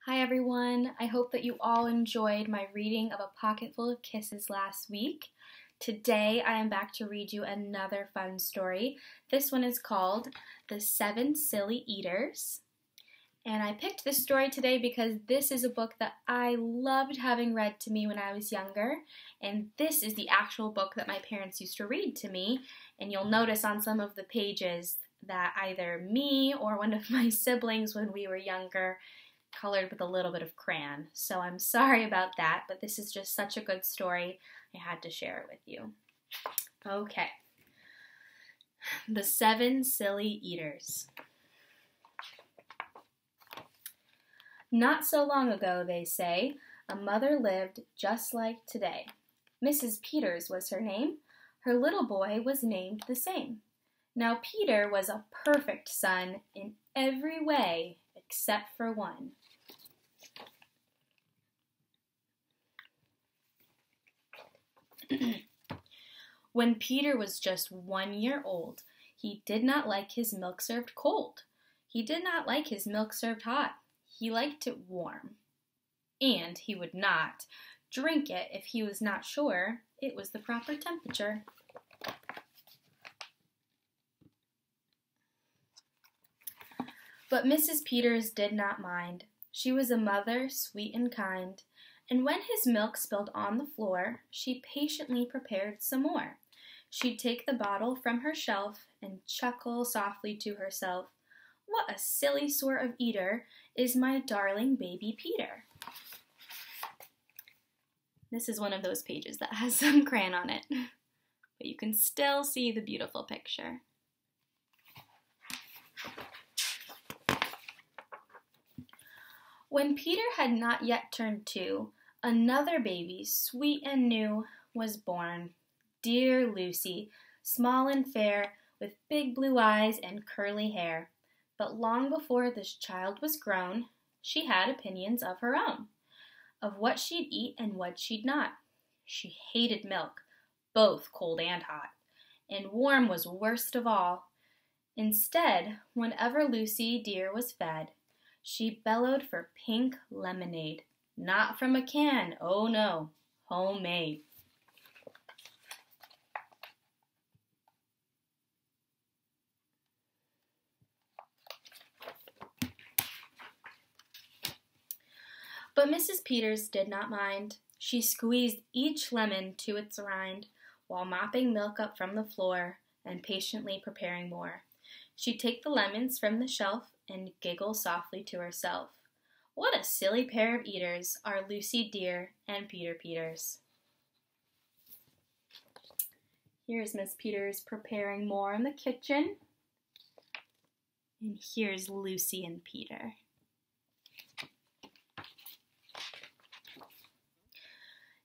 Hi everyone, I hope that you all enjoyed my reading of A Pocketful of Kisses last week. Today I am back to read you another fun story. This one is called The Seven Silly Eaters. And I picked this story today because this is a book that I loved having read to me when I was younger. And this is the actual book that my parents used to read to me. And you'll notice on some of the pages that either me or one of my siblings when we were younger colored with a little bit of crayon. So I'm sorry about that, but this is just such a good story. I had to share it with you. Okay. The Seven Silly Eaters. Not so long ago, they say, a mother lived just like today. Mrs. Peters was her name. Her little boy was named the same. Now Peter was a perfect son in every way except for one. When Peter was just 1 year old, he did not like his milk served cold. He did not like his milk served hot. He liked it warm. And he would not drink it if he was not sure it was the proper temperature. But Mrs. Peters did not mind. She was a mother, sweet and kind, and when his milk spilled on the floor, she patiently prepared some more. She'd take the bottle from her shelf and chuckle softly to herself, "What a silly sort of eater is my darling baby Peter." This is one of those pages that has some crayon on it, but you can still see the beautiful picture. When Peter had not yet turned 2, another baby, sweet and new, was born. Dear Lucy, small and fair, with big blue eyes and curly hair. But long before this child was grown, she had opinions of her own, of what she'd eat and what she'd not. She hated milk, both cold and hot, and warm was worst of all. Instead, whenever Lucy dear was fed, she bellowed for pink lemonade, not from a can, oh no, homemade. But Mrs. Peters did not mind. She squeezed each lemon to its rind, while mopping milk up from the floor and patiently preparing more. She'd take the lemons from the shelf and giggle softly to herself. What a silly pair of eaters are Lucy dear and Peter Peters. Here's Miss Peters preparing more in the kitchen. And here's Lucy and Peter.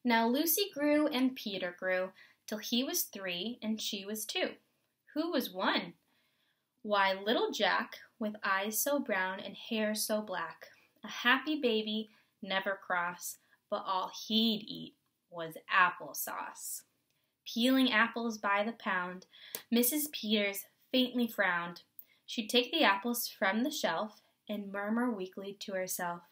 Now Lucy grew and Peter grew, till he was 3 and she was 2. Who was 1? Why, little Jack, with eyes so brown and hair so black, a happy baby, never cross, but all he'd eat was applesauce. Peeling apples by the pound, Mrs. Peters faintly frowned. She'd take the apples from the shelf and murmur weakly to herself,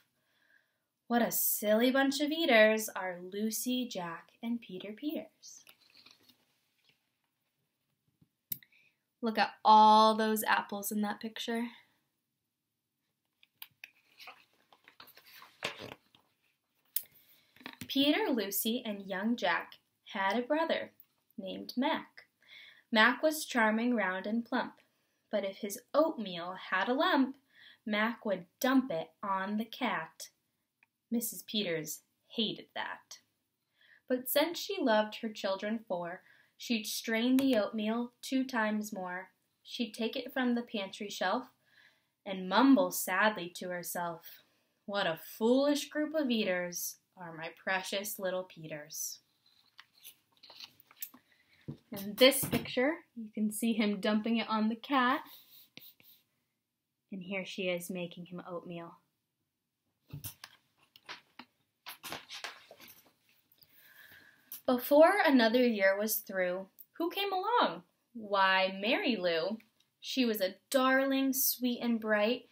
"What a silly bunch of eaters are Lucy, Jack, and Peter Peters." Look at all those apples in that picture. Peter, Lucy, and young Jack had a brother named Mac. Mac was charming, round, and plump, but if his oatmeal had a lump, Mac would dump it on the cat. Mrs. Peters hated that. But since she loved her children 4, she'd strain the oatmeal 2 times more. She'd take it from the pantry shelf and mumble sadly to herself, "What a foolish group of eaters are my precious little Peters." In this picture, you can see him dumping it on the cat. And here she is making him oatmeal. Before another year was through, who came along? Why, Mary Lou. She was a darling, sweet and bright,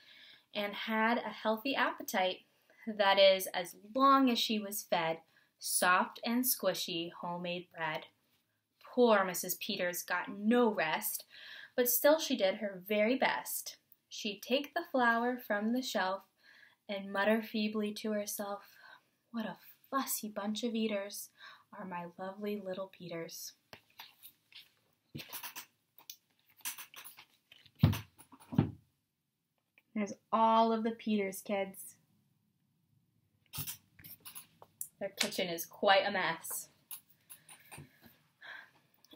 and had a healthy appetite. that is, as long as she was fed soft and squishy homemade bread. Poor Mrs. Peters got no rest, but still she did her very best. She'd take the flour from the shelf and mutter feebly to herself, "What a fussy bunch of eaters are my lovely little Peters." There's all of the Peters kids. Their kitchen is quite a mess.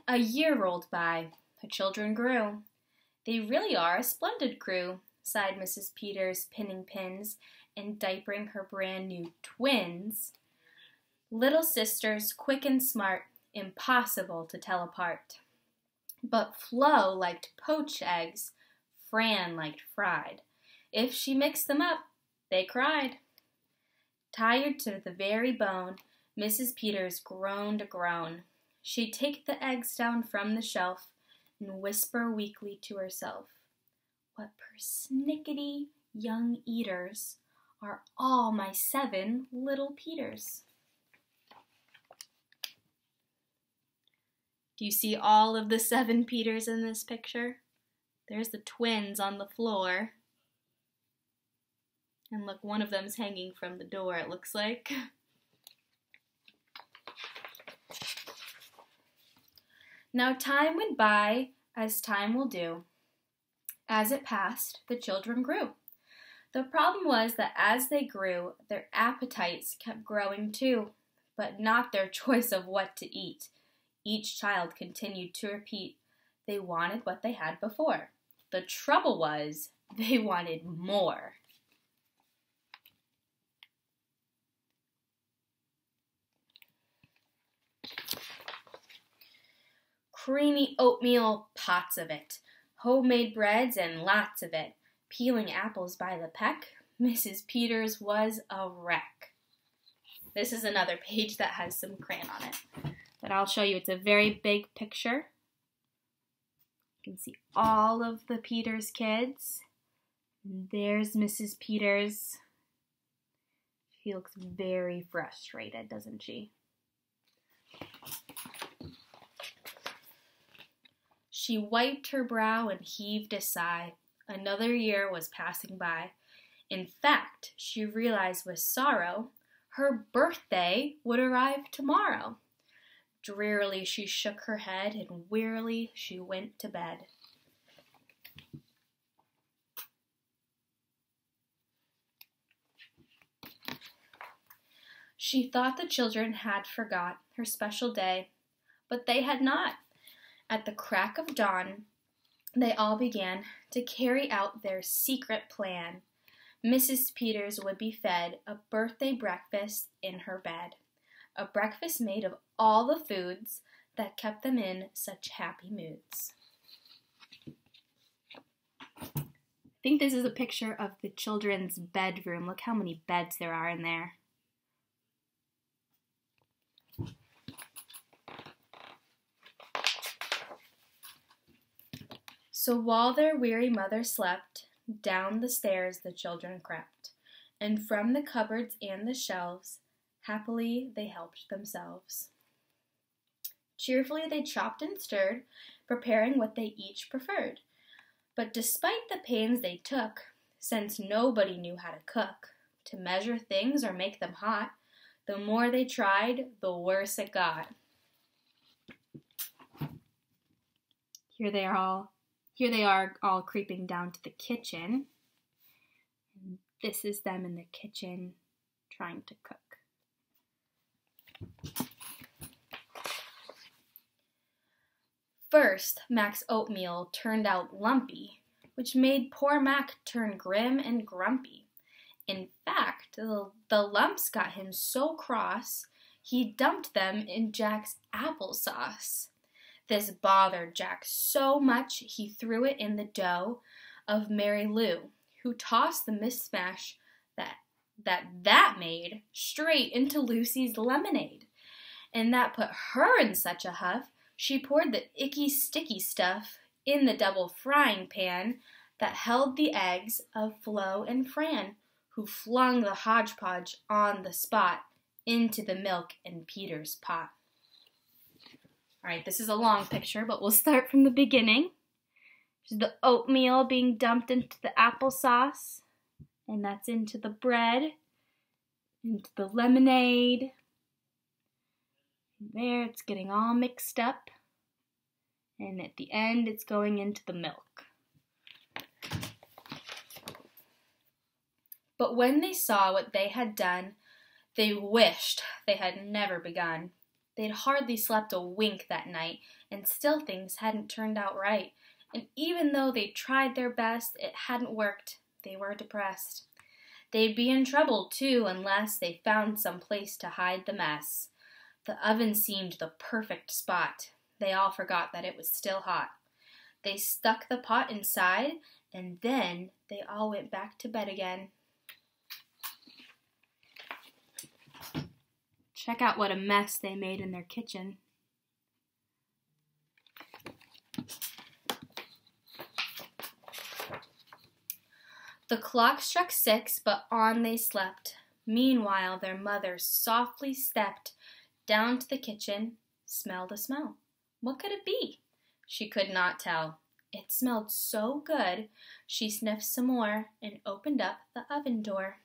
A year rolled by. The children grew. "They really are a splendid crew," sighed Mrs. Peters, pinning pins and diapering her brand new twins. Little sisters, quick and smart, impossible to tell apart. But Flo liked poached eggs, Fran liked fried. If she mixed them up, they cried. Tired to the very bone, Mrs. Peters groaned a groan. She'd take the eggs down from the shelf and whisper weakly to herself, "What persnickety young eaters are all my 7 little Peters." Do you see all of the 7 Peters in this picture? There's the twins on the floor. And look, one of them's hanging from the door, it looks like. Now time went by, as time will do. As it passed, the children grew. The problem was that as they grew, their appetites kept growing too, but not their choice of what to eat. Each child continued to repeat they wanted what they had before. The trouble was, they wanted more. Creamy oatmeal, pots of it. Homemade breads and lots of it. Peeling apples by the peck. Mrs. Peters was a wreck. This is another page that has some crayon on it. But I'll show you, it's a very big picture. You can see all of the Peters kids. There's Mrs. Peters. She looks very frustrated, doesn't she? She wiped her brow and heaved a sigh. Another year was passing by. In fact, she realized with sorrow her birthday would arrive tomorrow. Drearily she shook her head and wearily she went to bed. She thought the children had forgot her special day, but they had not. At the crack of dawn, they all began to carry out their secret plan. Mrs. Peters would be fed a birthday breakfast in her bed, a breakfast made of all the foods that kept them in such happy moods. I think this is a picture of the children's bedroom. Look how many beds there are in there. So while their weary mother slept, down the stairs the children crept, and from the cupboards and the shelves, happily they helped themselves. Cheerfully they chopped and stirred, preparing what they each preferred. But despite the pains they took, since nobody knew how to cook, to measure things or make them hot, the more they tried, the worse it got. Here they are all creeping down to the kitchen. And this is them in the kitchen trying to cook. First, Mac's oatmeal turned out lumpy, which made poor Mac turn grim and grumpy. In fact, the lumps got him so cross, he dumped them in Jack's applesauce. This bothered Jack so much he threw it in the dough of Mary Lou, who tossed the mishmash that made straight into Lucy's lemonade. And that put her in such a huff, she poured the icky sticky stuff in the double frying pan that held the eggs of Flo and Fran, who flung the hodgepodge on the spot into the milk in Peter's pot. All right, this is a long picture, but we'll start from the beginning. There's the oatmeal being dumped into the applesauce, and that's into the bread, into the lemonade. There, it's getting all mixed up, and at the end, it's going into the milk. But when they saw what they had done, they wished they had never begun. They'd hardly slept a wink that night, and still things hadn't turned out right. And even though they tried their best, it hadn't worked. They were depressed. They'd be in trouble, too, unless they found some place to hide the mess. The oven seemed the perfect spot. They all forgot that it was still hot. They stuck the pot inside, and then they all went back to bed again. Check out what a mess they made in their kitchen. The clock struck 6, but on they slept. Meanwhile, their mother softly stepped down to the kitchen, smelled a smell. What could it be? She could not tell. It smelled so good, she sniffed some more and opened up the oven door.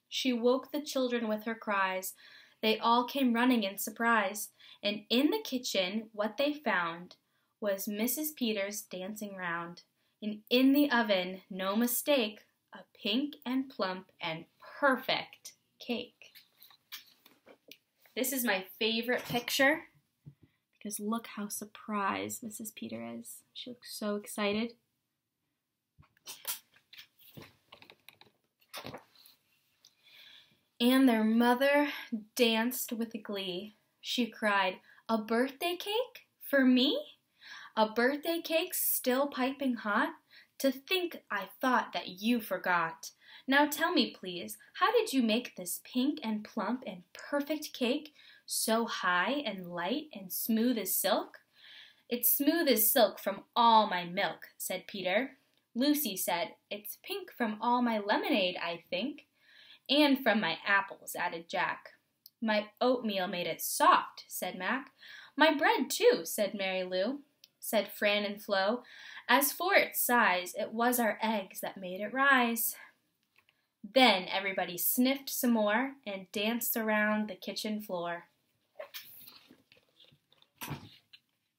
She woke the children with her cries. They all came running in surprise, and in the kitchen what they found was Mrs. Peters dancing round, and in the oven, no mistake, a pink and plump and perfect cake. This is my favorite picture because look how surprised Mrs. Peters is. She looks so excited. And their mother danced with glee. She cried, "A birthday cake? For me? A birthday cake still piping hot? To think I thought that you forgot. Now tell me, please, how did you make this pink and plump and perfect cake so high and light and smooth as silk?" "It's smooth as silk from all my milk," said Peter. Lucy said, "It's pink from all my lemonade, I think." "And from my apples," added Jack. "My oatmeal made it soft," said Mac. "My bread, too," said Mary Lou. Said Fran and Flo, "As for its size, it was our eggs that made it rise." Then everybody sniffed some more and danced around the kitchen floor.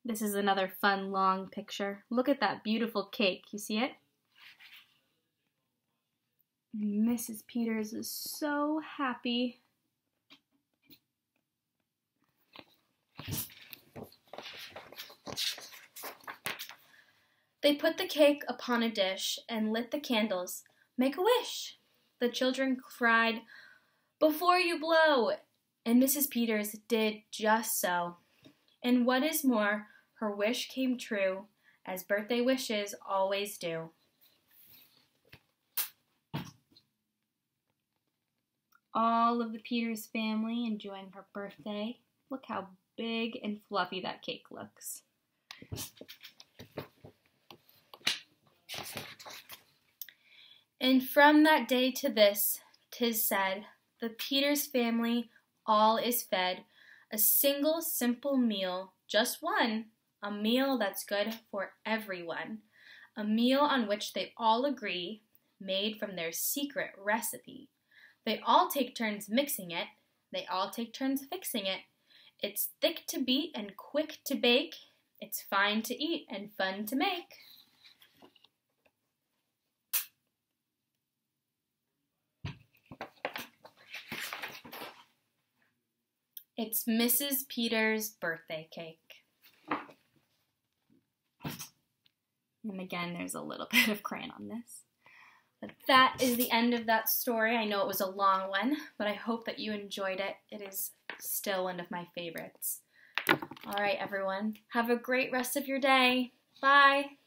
This is another fun long picture. Look at that beautiful cake. You see it? Mrs. Peters is so happy. They put the cake upon a dish and lit the candles. "Make a wish!" The children cried, "Before you blow!" And Mrs. Peters did just so. And what is more, her wish came true, as birthday wishes always do. All of the Peters family enjoying her birthday. Look how big and fluffy that cake looks. And from that day to this, 'tis said, the Peters family all is fed a single simple meal, just one, a meal that's good for everyone, a meal on which they all agree, made from their secret recipe. They all take turns mixing it, they all take turns fixing it. It's thick to beat and quick to bake, it's fine to eat and fun to make. It's Mrs. Peters' birthday cake. And again, there's a little bit of crayon on this. But that is the end of that story. I know it was a long one, but I hope that you enjoyed it. It is still one of my favorites. All right, everyone. Have a great rest of your day. Bye.